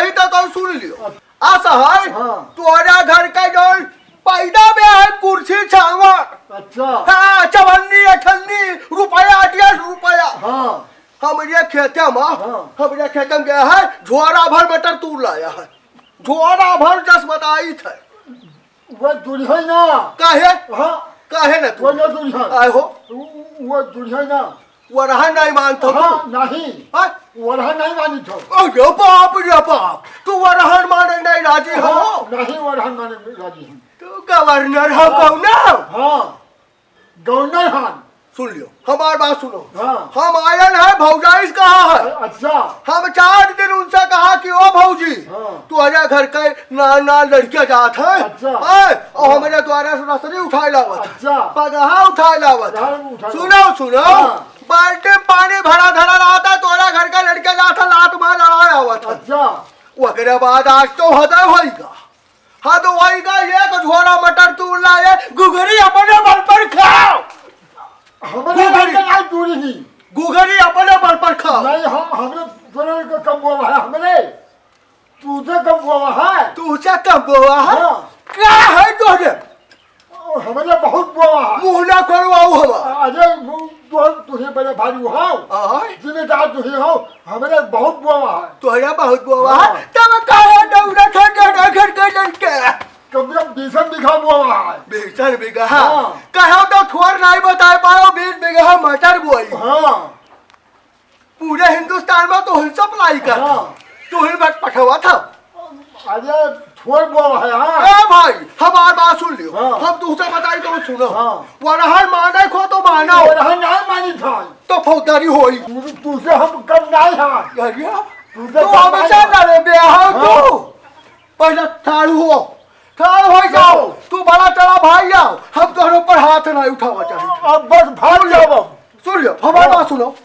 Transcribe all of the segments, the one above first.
कही तो सुन लियो। आशा है तुम्हारा घर का जो पैदा में है कुर्सी छावर। अच्छा हाँ 54-58 रुपया 8 रुपया। हाँ हमारे खेते में हमारे खेते में गया है झोरा भर मटर तूर लाया है। झोरा भर 10 बताई थे। वो दुल्हन ना काहे हाँ काहे ना वो तू ना दुल्हन आए हो वो दुल्हन ना वो रहा नहीं मानता हाँ नहीं हाँ? वो रहा नहीं मानी थो अरे बाप रे बाप तू वो रहन माने नहीं राजी हो। नहीं वो रहा माने राजी हूँ तू गवर्नर हो कौन ना। हाँ गवर्नर हान सुन लियो हमारी बात सुनो। हाँ हम आयन है भौजाइश कहा है। अच्छा हम 4 दिन उनसे कहा कि ओ भौजी हाँ तू आजा घर के ना लड़के जात है। अच्छा और हमारे द्वारा से रसरी उठाए लावत। अच्छा पगहा उठाए लावत। सुनो सुनो बाल्टी पानी भरा धरा रहा था तोरा घर का लड़के जाता लात मार लड़ाया हुआ था। अच्छा वगैरह बाद आज तो हदय होगा हद होगा ये तो झोरा मटर तू लाए गुगरी अपने बल पर खाओ। हमारे घर का नहीं दूरी नहीं गुगरी अपने बल पर खाओ। नहीं हाँ हमने दोनों को कम हुआ है हमने तुझे कम हुआ है तुझे कब हुआ है हाँ क्या है तुझे हमारे बहुत हुआ है मुँह ना करवाओ हम। अजय तुझे बड़े भारी हो जिम्मेदार तुझे हो हमारे बहुत हुआ है तोहरा बहुत हुआ है तब कहे दौड़ा था घर के लड़के कम से कम 20 बीघा हुआ है 20 बीघा कहो तो थोड़ नहीं बता पाओ 20 बीघा मटर बोई। हाँ पूरे हिंदुस्तान में तो सप्लाई कर तू ही बट पठवा था। अरे थोड़ हुआ है ए भाई हमारी बात सुन लियो। हाँ। हम दूसरा बताई तो सुनो। हाँ। वरहन माने खो तो मानो और हम नहीं मानी था तो फौजदारी होई। तुझे हम कम नहीं है तू हमेशा लड़े ब्याह तू पहले ठाड़ हो जाओ तू बड़ा चला भाई आओ हम तोहरे ऊपर हाथ नहीं उठावा चाहिए। अब बस भाग जाओ सुन लियो हमारी बात सुनो।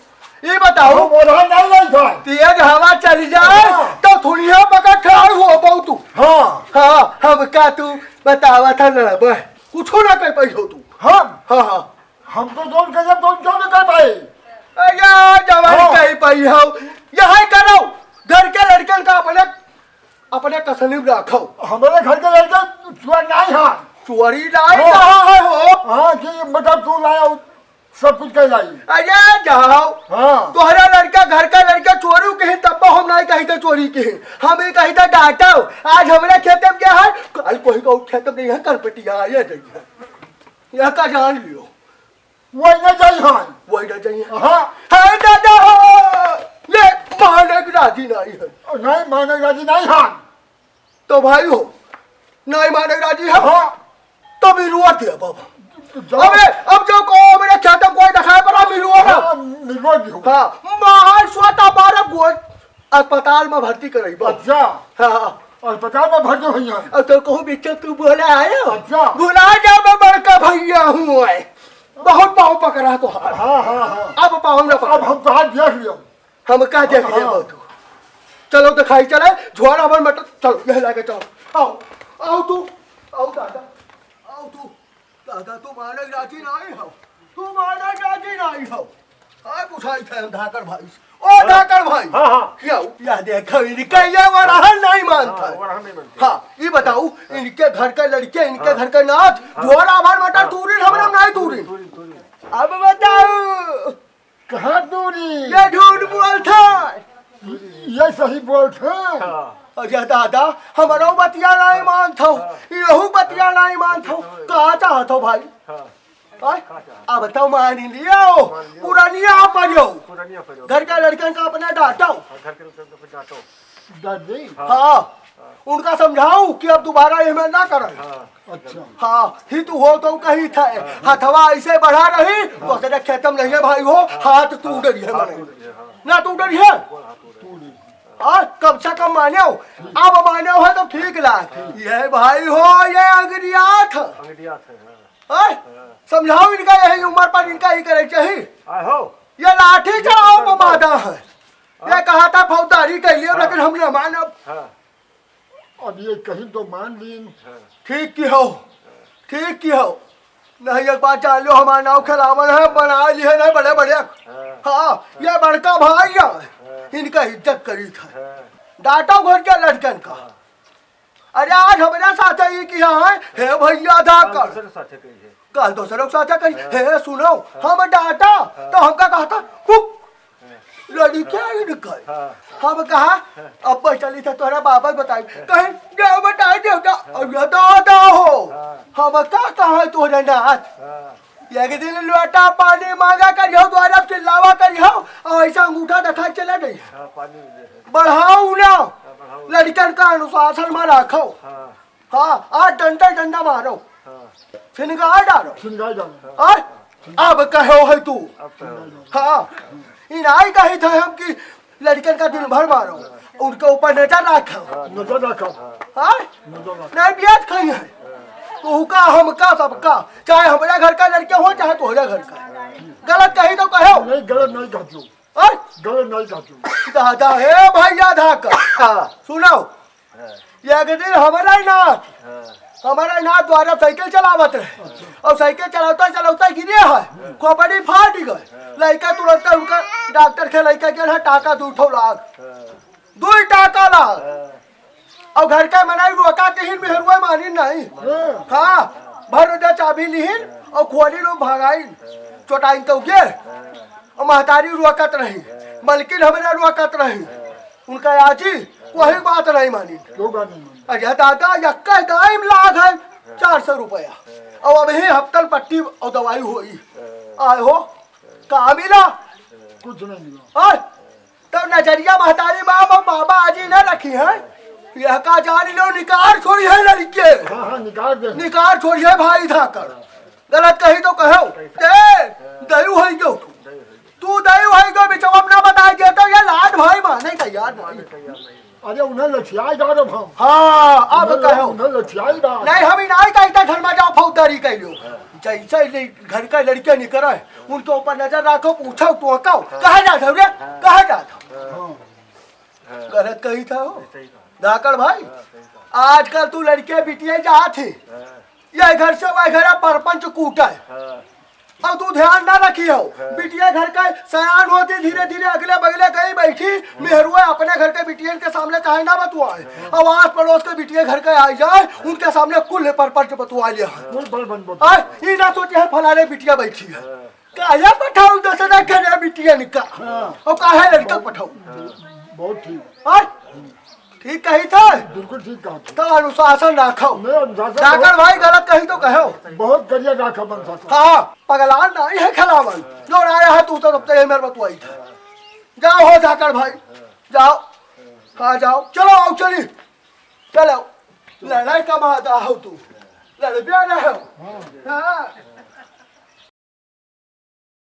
ये बताओ नहीं था तेज हवा चली जाए तो थोड़िया पकड़ ठाड़ हो बहु तू। हाँ हाँ हम का तू बतावा था ना कुछ ना कर पाई हो तू। हम तो जोन कर कर पाए अरे जवान कहीं पाई हो यही करो घर के लड़कन का अपने कसनीम रखो। हमारे घर के लड़का चुआ नहीं है चोरी लाई कहाँ है हो। हाँ कि मतलब तू लाया सब कुछ कर लाई। अरे जाओ हाँ तोहरा लड़का घर का लड़का चोरी कहीं तब हम नहीं कहीं तो चोरी के हमें कहीं तो डांटो। आज हमारे खेत में क्या है कल कोई का खेत में नहीं कल पटिया ये जाइए यह का जान लियो वही न चाहिए वही ना चाहिए। हाँ है दादा ले माने की राजी नहीं है नहीं माने राजी नहीं है तो भाई हो नहीं माने राजी है हाँ तो मिलवा दिया बाबा। अबे अब जो को मेरे खेत में कोई दिखाए पर मिलवा ना। हाँ महान स्वता 12 गोल अस्पताल में भर्ती कराई बा। अच्छा हाँ अस्पताल में भर्ती हुई है अब तो कहूँ बिच्चा तू बोला आया अच्छा भुला जा मैं बड़का भैया हूँ बहुत पाँव पकड़ा तो हाँ हाँ हाँ अब पाँव ना अब हम तो हाथ देख लियो हम कहा देख लिया तू चलो तो खाई चले झोरा भर मटर चलो यह लाके चलो आओ आओ तू आओ दादा आओ तू दादा तू माने राजी नहीं हो तू माने राजी नहीं हो आए पूछाई थे हम धाकर भाई ओ धाकर भाई हाँ क्या या देखो इनका ये वाला नहीं मानता। हाँ ये बताओ इनके घर का लड़के इनके घर का नाच झोरा भर मटर तूरी हमरा नहीं तूरी। अब बताओ कहाँ दूरी ये झूठ बोलता ये सही बोलते अरे दादा हमारा बतिया नहीं मानता यहू बतिया नहीं मानता कहा चाहता भाई अब तो मान लियो पुरानिया पढ़ो घर का लड़कन का अपना डांटो हाँ उनका समझाओ कि अब दोबारा ये मैं ना करें। अच्छा हाँ ही तू हो तो कहीं था हथवा ऐसे बढ़ा रही तो तेरे खेतम नहीं है भाई हो हाथ टूट रही है मने ना टूट रही है कम से कम माने अब माने है तो ठीक लाग ये भाई हो ये अंगरियात समझाओ इनका यही उम्र पर इनका ही करे चाहिए। ये लाठी चढ़ाओ वो मादा है ये कहा था फौजदारी कर लियो लेकिन हमने माना अब ये कहीं तो मान ली ठीक की हो नहीं एक बात जान लो हमारा नाव खिलावन है बना लिए नहीं बड़े बड़े। हाँ ये बड़का भाई है इनका इज्जत करी था डांटो घर के लड़कन का। अरे आज हमारे साथ ही किया है हे भैया धाकड़ कल दूसरों के साथ कही हे सुनो हम डांटा तो हमका कहा था हुक लड़ी क्या ही निकल हम कहा अब चली था तोहरा बाबा बताई कहीं देव बताई देवता अब ये दादा हो हम क्या कहा तोहरा नाथ एक दिन लोटा पानी मांगा करियो द्वारा चिल्लावा करियो और ऐसा अंगूठा दिखा चला गई बढ़ाओ ना लड़कन का अनुशासन में रखो। हाँ आज डंडा डंडा मारो फिनगार डालो सिंगाई डालो और अब कहो है तू। हाँ इनाई कही था हम कि लड़कन का दिन भर मारो उनके ऊपर नजर रखो नजर रखो हाँ नजर रखो नहीं बियात खाई है तू का हम का सबका चाहे हमारे घर का लड़के हो चाहे तोहरे घर का गलत कही तो कहो नहीं गलत नहीं कहती और गलत नहीं कहती दादा हे भैया धाकर सुनो एक दिन हमारा नाथ द्वारा साइकिल चलावत रहे और साइकिल चलाता चलाता गिरे है खोपड़ी फाट गए लड़का तुरंत उनका डॉक्टर के लड़का के टाका 2 लाख 2 टाका लाख और घर का मनाई रोका के ही मेहरुआ मानी नहीं। हाँ भर दे चाबी लिहिन और खोली लो भगाई चोटाइन तो गे और महतारी रोकत रही मलकिन हमारा रोकत रही उनका आजी वही बात नहीं मानी। अरे दादा यक्का टाइम लाग है 400 रुपया और अब ही हफ्तल पट्टी और दवाई हुई आए हो कहा मिला कुछ नहीं मिला तब नजरिया महतारी बाप और बाबा आजी न रखी है यह का जान लो निकार छोड़ी है लड़के। हाँ निकार छोड़ी है भाई धाकर गलत कही तो कहो दयु है जो तू दयु है जो बिचवा अपना बताई दे तो ये लाड भाई माने तैयार नहीं। अरे उन्हें लछियाई डालो हम। हाँ अब कहो उन्हें लछियाई डालो नहीं हम नहीं कहते घर में जाओ फौजदारी कह लो जैसे घर का लड़के निकल उनके ऊपर नजर रखो पूछो तो कहो कहा जाता रे कहा जाता गलत कही था हो धाकड़ भाई आजकल तू लड़के बिटिया जा थे ये घर से वह घर परपंच कूटा है अब तू ध्यान ना रखी हो बिटिया घर का सयान होती धीरे धीरे अगले बगले कहीं बैठी मेहरुआ अपने घर के बिटिया के सामने चाहे ना बतुआए अब आस पड़ोस के बिटिया घर के आ जाए उनके सामने कुल परपंच बतुआ लिया ये ना सोचे है फलाने बिटिया बैठी है काया पठाऊ दसना करे बिटिया निका और काहे लड़का पठाऊ बहुत ठीक ठीक कही था बिल्कुल ठीक कहा तो अनुशासन रखो अनुशासन जाकर भाई गलत कही तो कहो बहुत करिया रखा अनुशासन। हाँ पगलान नहीं है खिलावन जो आया है तू तो मेरे बतुआई था जाओ हो जाकर भाई जाओ हाँ जाओ चलो आओ चली चलो लड़ाई का मादा हो तू लड़ भी आ रहे हो हाँ